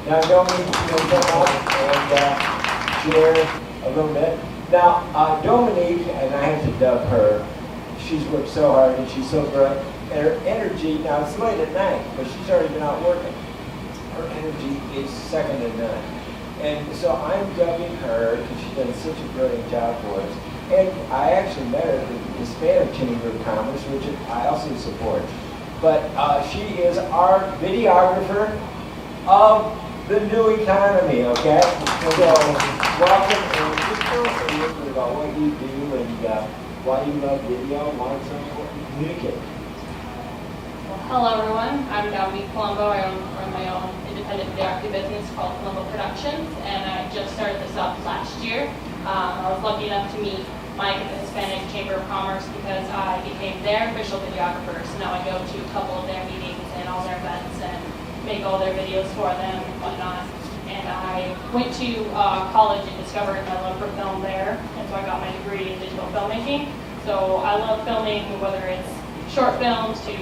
Now, Dominique, you can come up and share a little bit. Now, Dominique, and I have to dub her, she's worked so hard and she's so bright. Her energy, now it's late at night, but she's already been out working. Her energy is second to none. And so I'm dubbing her because she's done such a brilliant job for us. And I actually met her at the Hispanic Chamber of Commerce, which I also support. But she is our videographer of the new economy, okay? So welcome, and just tell us a little bit about what you do and why you love video and why it's so important to communicate. Well, hello everyone, I'm Dominique Colombo. I run my own independent videography business called Colombo Productions, and I just started this up last year. I was lucky enough to meet Mike at the Hispanic Chamber of Commerce because I became their official videographer. So now I go to a couple of their meetings and all their events and make all their videos for them and whatnot. And I went to college and discovered my love for film there, and so I got my degree in digital filmmaking. So I love filming, whether it's short films to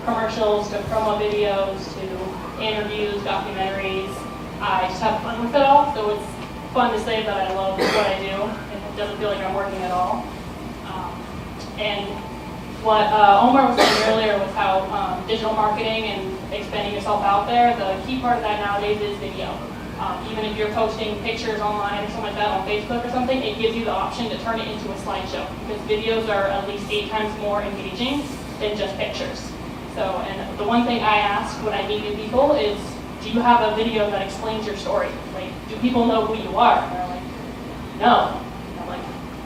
commercials to promo videos to interviews, documentaries. I just have fun with it all, so it's fun to say that I love what I do, and it doesn't feel like I'm working at all. And what Omar was saying earlier was how digital marketing and expanding yourself out there, the key part of that nowadays is video. Even if you're posting pictures online or something like that on Facebook or something, it gives you the option to turn it into a slideshow because videos are at least 8 times more engaging than just pictures. So, and the one thing I ask when I meet new people is, do you have a video that explains your story? Like, do people know who you are? And they're like, no. And I'm like,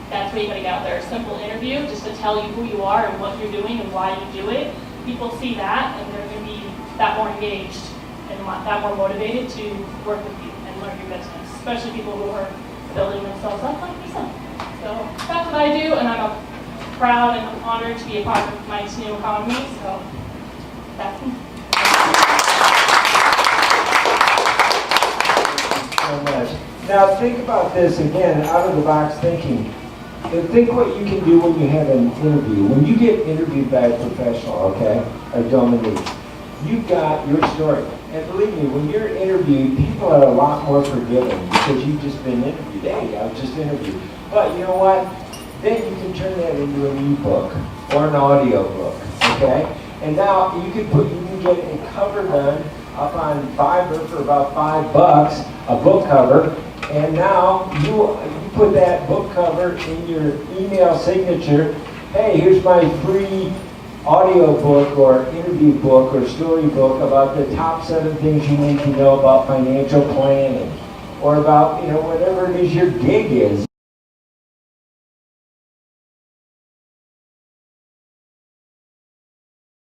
that's what you gotta get out there. A simple interview just to tell you who you are and what you're doing and why you do it. People see that and they're gonna be that more engaged and that more motivated to work with you and learn your business, especially people who are building themselves up like yourself. So that's what I do, and I'm proud and honored to be a part of Mike's new economy. So that's me. So much. Now think about this again, out of the box thinking. And think what you can do when you have an interview. When you get interviewed by a professional, okay, like Dominique, you've got your story. And believe me, when you're interviewed, people are a lot more forgiving because you've just been interviewed. Hey, I was just interviewed. But you know what? Then you can turn that into an ebook or an audio book, okay? And now you can get a cover done up on Fiverr for about $5, a book cover, and now you put that book cover in your email signature. Hey, here's my free audio book or interview book or story book about the top 7 things you need to know about financial planning or about, whatever it is your gig is.